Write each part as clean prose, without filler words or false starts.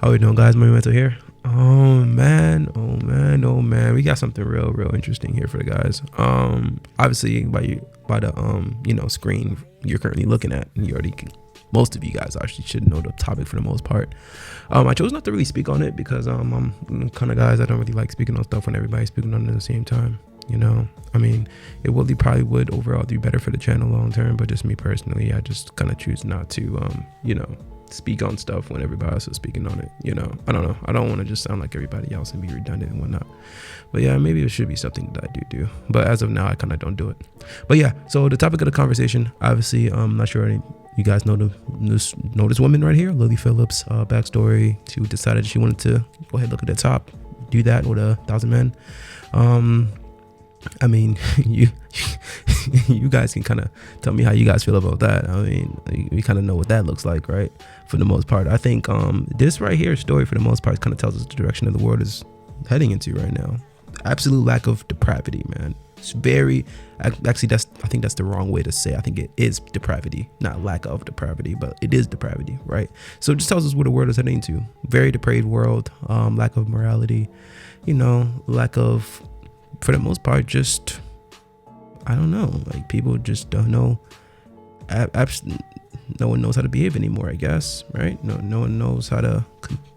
How we doing, guys? My mental here. Oh man, we got something real interesting here for the guys. Obviously by the screen you're currently looking at, you already most of you guys actually should know the topic for the most part. I chose not to really speak on it because I'm kind of guys I don't really like speaking on stuff when everybody's speaking on it at the same time. I mean, it probably would overall do better for the channel long term, but just me personally, I just kind of choose not to speak on stuff when everybody else is speaking on it. I don't know, I don't want to just sound like everybody else and be redundant and whatnot, but yeah, maybe it should be something that I do, but as of now I kind of don't do it. But yeah, so the topic of the conversation, obviously, I'm not sure you guys know this woman right here, Lily Phillips, backstory. She decided she wanted to go ahead, look at the top, do that with 1,000 men. I mean, you guys can kind of tell me how you guys feel about that. I mean, we kind of know what that looks like, right? For the most part, I think this right here story, for the most part, kind of tells us the direction of the world is heading into right now. Absolute lack of depravity, man. It's very, actually, I think that's the wrong way to say. I think it is depravity, not lack of depravity, but it is depravity, right? So it just tells us where the world is heading into. Very depraved world, lack of morality, lack of, for the most part, just, I don't know, like people just don't know. No one knows how to behave anymore, I guess, right? No one knows how to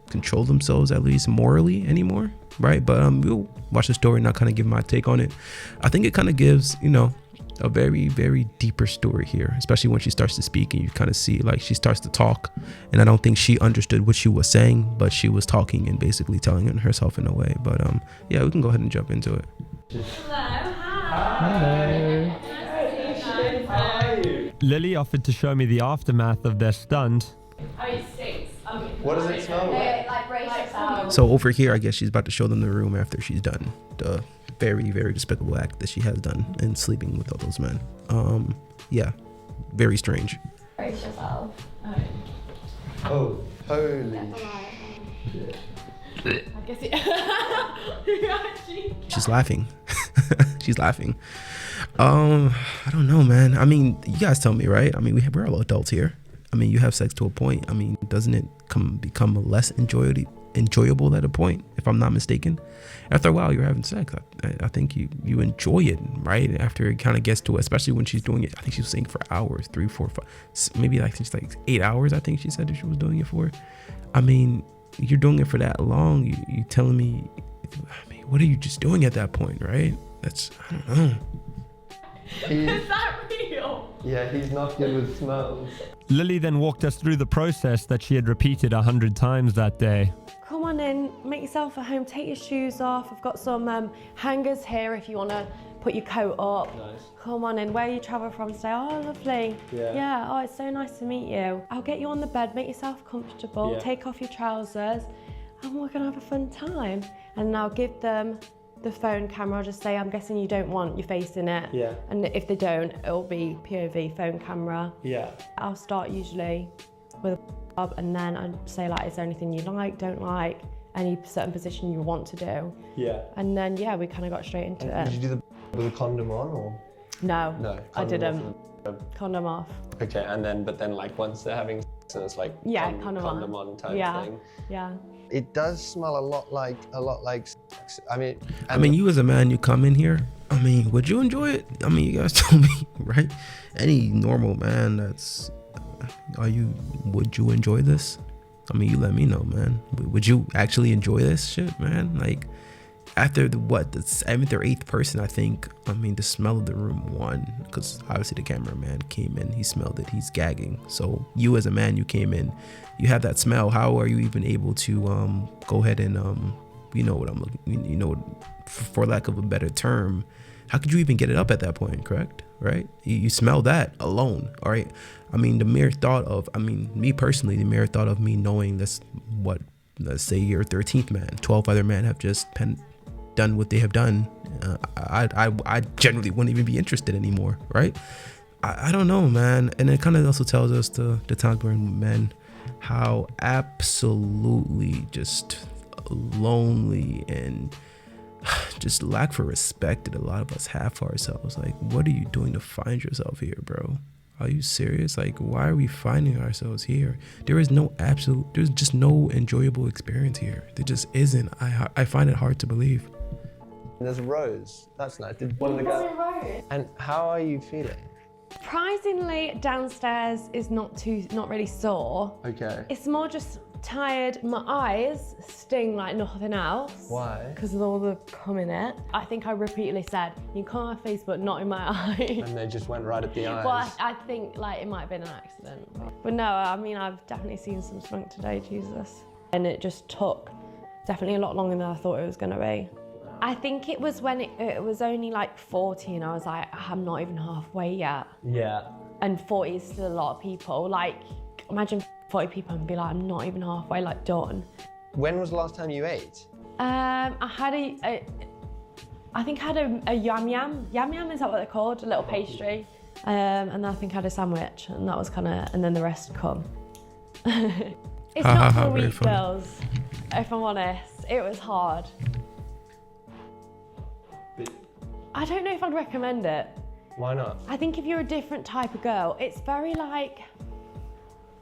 control themselves, at least morally, anymore, right? But we'll watch the story and I'll kind of give my take on it. I think it kind of gives, a very deeper story here, especially when she starts to speak and you kind of see, like, she starts to talk, and I don't think she understood what she was saying, but she was talking and basically telling it herself in a way. But yeah, we can go ahead and jump into it. Hello, hi. Hello. How are you? Lily offered to show me the aftermath of their stunt. Oh, it stinks. What does it smell like? Like brace yourself. So over here, I guess she's about to show them the room after she's done the very despicable act that she has done in sleeping with all those men. Yeah, very strange. Brace yourself. Oh, holy. I guess it. She's laughing. She's laughing. I don't know, man. I mean, you guys tell me, right? I mean, we're all adults here. I mean, you have sex to a point. I mean, doesn't it become less enjoyable at a point, if I'm not mistaken? After a while, you're having sex. I think you enjoy it, right? After it kind of gets to it, especially when she's doing it. I think she was saying for hours, 3, 4, 5, maybe like 8 hours. I think she said that she was doing it for. I mean, you're doing it for that long. You telling me? I mean, what are you just doing at that point, right? That's, I don't know. Is that real? Yeah, he's not good with smells. Lily then walked us through the process that she had repeated 100 times that day. Come on in, make yourself at home, take your shoes off. I've got some hangers here if you want to put your coat up. Nice. Come on in, where you travel from today? Oh, lovely. Yeah, oh, it's so nice to meet you. I'll get you on the bed, make yourself comfortable, take off your trousers, and we're gonna have a fun time. And I'll give them the phone camera. I'll just say, I'm guessing you don't want your face in it. Yeah. And if they don't, it'll be POV phone camera. Yeah. I'll start usually with a and then I'd say, like, is there anything you like, don't like, any certain position you want to do? Yeah. And then, yeah, we kind of got straight into it. Did you do the with a condom on, or? No, No, I condom didn't. off. Condom off. Okay, but then like once they're having sex, and it's like Condom on type thing. Yeah. It does smell a lot like sex. I mean, you as a man, you come in here. I mean, would you enjoy it? I mean, you guys tell me, right? Any normal man would you enjoy this? I mean, you let me know, man. Would you actually enjoy this shit, man? Like, after the 7th or 8th person, I think, I mean, the smell of the room won, because obviously the cameraman came in, he smelled it, he's gagging. So you as a man, you came in, you have that smell. How are you even able to go ahead and for lack of a better term, how could you even get it up at that point? Correct? Right? You smell that alone. All right. I mean, the mere thought of, me personally, the mere thought of me knowing this, let's say your 13th man, 12 other men have just done what they have done, I generally wouldn't even be interested anymore, right? I don't know, man. And it kind of also tells us the times we're in men, how absolutely just lonely and just lack for respect that a lot of us have for ourselves. Like, what are you doing to find yourself here, bro? are you serious? Like, why are we finding ourselves here? There's just no enjoyable experience here. There just isn't. I find it hard to believe. There's Rose. That's nice. Did one of the guys? And how are you feeling? Surprisingly, downstairs is not really sore. Okay. It's more just tired. My eyes sting like nothing else. Why? Because of all the cum in it. I think I repeatedly said, you come on my face, but not in my eye. And they just went right at the eyes. Well, I think like it might have been an accident. But no, I mean, I've definitely seen some spunk today, Jesus. And it just took definitely a lot longer than I thought it was gonna be. I think it was when it was only like 40 and I was like, I'm not even halfway yet. Yeah. And 40 is still a lot of people. Like, imagine 40 people and be like, I'm not even halfway like done. When was the last time you ate? I had I think I had a yam yam. Yam yam, is that what they're called? A little pastry. And I think I had a sandwich and that was and then the rest come. It's not for weak girls, if I'm honest. It was hard. I don't know if I'd recommend it. Why not? I think if you're a different type of girl, it's very like...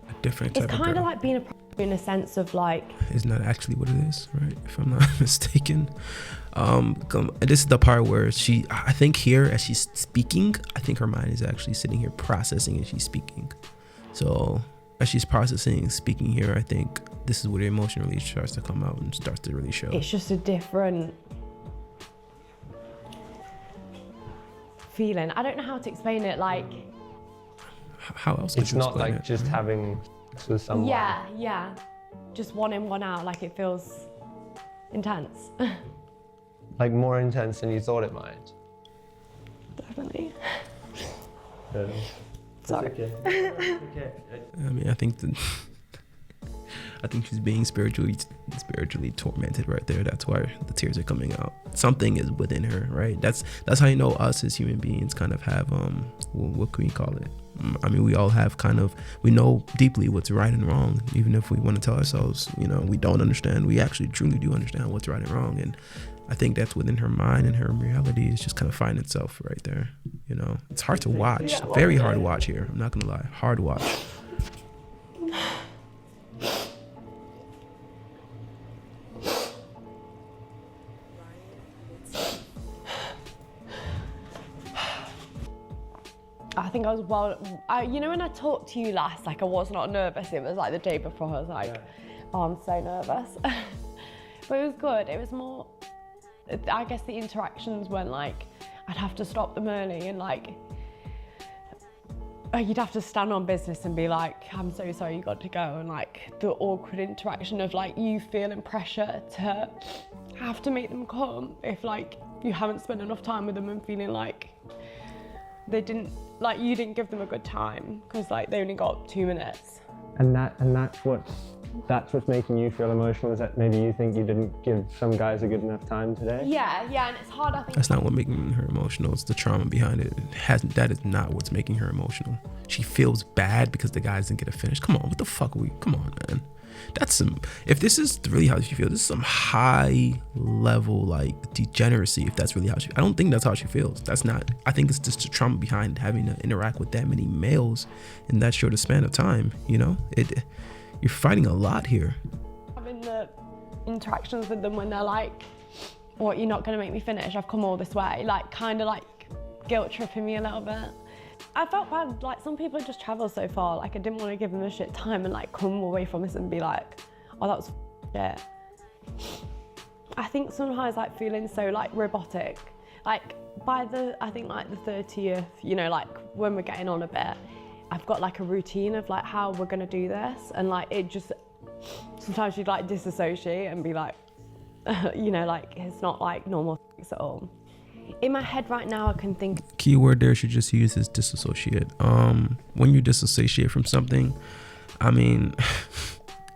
A different type of girl. It's kind of like being a in a sense of like... Isn't that actually what it is, right? If I'm not mistaken. This is the part where I think here as she's speaking, I think her mind is actually sitting here processing as she's speaking. So as she's processing and speaking here, I think this is where the emotion really starts to come out and starts to really show. It's just a different feeling. I don't know how to explain it. Like, how else would it's you not explain like it? just having sex with someone. yeah, just one in, one out. Like, it feels intense. Like more intense than you thought it might. Definitely. Sorry. Okay. I mean, I think she's being spiritually tormented right there. That's why the tears are coming out. Something is within her, right? That's how you know us as human beings kind of have what can we call it? I mean, we all have we know deeply what's right and wrong, even if we want to tell ourselves, we don't understand. We actually truly do understand what's right and wrong, and I think that's within her mind, and her reality is just kind of finding itself right there. It's hard to watch. Very hard to watch here. I'm not gonna lie, hard to watch. I think I was when I talked to you last, like I was not nervous. It was like the day before I was like, oh, I'm so nervous. But it was good. It was more, I guess the interactions when like, I'd have to stop them early and like, you'd have to stand on business and be like, I'm so sorry, you got to go. And like the awkward interaction of like you feeling pressure to have to make them come if like you haven't spent enough time with them and feeling like you didn't give them a good time because like they only got 2 minutes. And that's what's making you feel emotional, is that maybe you think you didn't give some guys a good enough time today? Yeah, and it's hard, I think. That's not what's making her emotional. It's the trauma behind it. That is not what's making her emotional. She feels bad because the guys didn't get a finish. Come on, what the fuck come on, man. If this is really how she feels, this is some high level like degeneracy. If that's really how I don't think that's how she feels. I think it's just the trauma behind having to interact with that many males in that short a span of time. You're fighting a lot here. Having the interactions with them when they're like, what, you're not gonna make me finish? I've come all this way. Like, kind of like guilt tripping me a little bit. I felt bad, like some people just travel so far, like I didn't want to give them a shit time and like come away from this and be like, oh, that was shit. I think sometimes like feeling so like robotic, like by I think like the 30th, like when we're getting on a bit, I've got like a routine of like how we're gonna do this, and like it just, sometimes you'd like disassociate and be like, like it's not like normal at all. In my head right now, I can think. Keyword there should just use is disassociate. When you disassociate from something, I mean,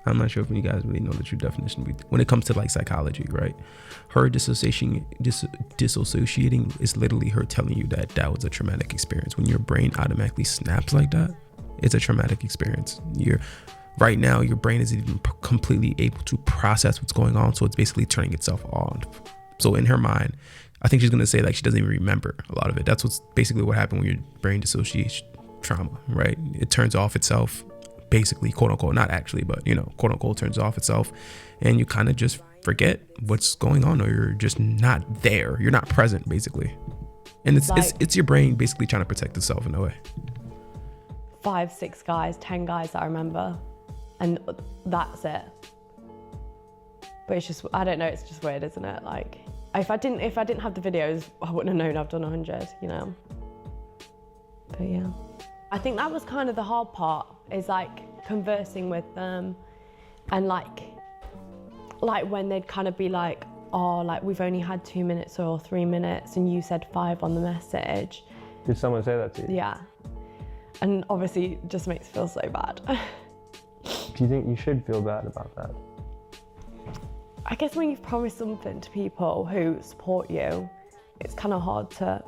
I'm not sure if you guys really know the true definition. When it comes to like psychology, right? Her dissociating is literally her telling you that was a traumatic experience. When your brain automatically snaps like that, it's a traumatic experience. Right now, your brain isn't even completely able to process what's going on, so it's basically turning itself on. So in her mind, I think she's gonna say like she doesn't even remember a lot of it. That's what's basically what happened when your brain dissociates trauma, right? It turns off itself, basically, quote unquote, not actually, but you know, quote unquote, turns off itself, and you kind of just forget what's going on, or you're just not there. You're not present, basically. And it's your brain basically trying to protect itself in a way. 5, 6 guys, 10 guys that I remember, and that's it. But it's just, I don't know, it's just weird, isn't it? Like, if I didn't have the videos, I wouldn't have known I've done 100, you know? But yeah. I think that was kind of the hard part, is like conversing with them, and like when they'd kind of be like, oh, like we've only had 2 minutes or 3 minutes and you said 5 on the message. Did someone say that to you? Yeah. And obviously it just makes me feel so bad. Do you think you should feel bad about that? I guess when you've promised something to people who support you, it's kind of hard to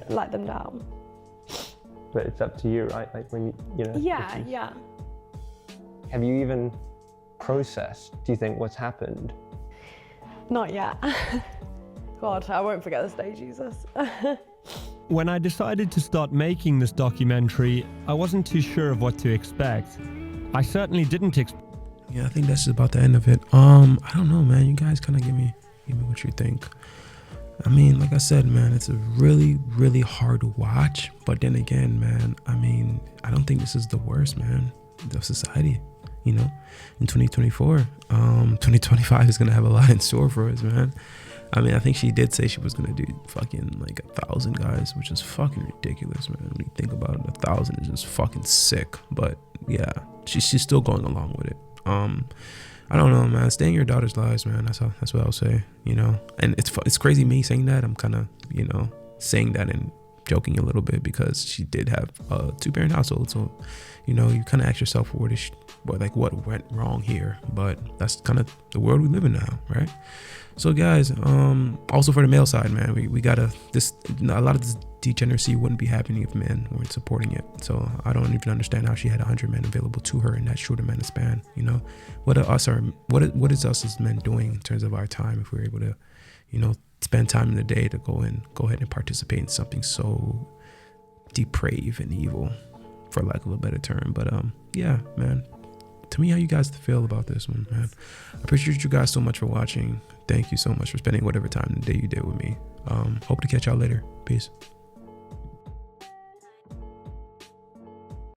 let them down. But it's up to you, right? Like when you know. Yeah, yeah. Have you even processed, do you think, what's happened? Not yet. God, I won't forget the day, Jesus. When I decided to start making this documentary, I wasn't too sure of what to expect. I certainly didn't expect. Yeah, I think that's just about the end of it. I don't know, man. You guys kind of give me what you think. I mean, like I said, man, it's a really, really hard watch. But then again, man, I mean, I don't think this is the worst, man, of society. You know, in 2024, 2025 is gonna have a lot in store for us, man. I mean, I think she did say she was gonna do fucking like 1,000 guys, which is fucking ridiculous, man. When you think about it, 1,000 is just fucking sick. But yeah, she's still going along with it. I don't know, man. Stay in your daughter's lives, man. That's what I'll say, you know. And it's crazy me saying that. I'm kind of, you know, saying that and joking a little bit because she did have a 2-parent household. So, you know, you kind of ask yourself, what went wrong here? But that's kind of the world we live in now, right? So guys, also for the male side, man, we gotta, a lot of this degeneracy wouldn't be happening if men weren't supporting it. So I don't even understand how she had 100 men available to her in that short amount of span. You know, what is us as men doing in terms of our time if we're able to, you know, spend time in the day to go ahead and participate in something so depraved and evil, for lack of a better term. But yeah, man. Tell me how you guys feel about this one, man. I appreciate you guys so much for watching. Thank you so much for spending whatever time of the day you did with me. Hope to catch y'all later. Peace.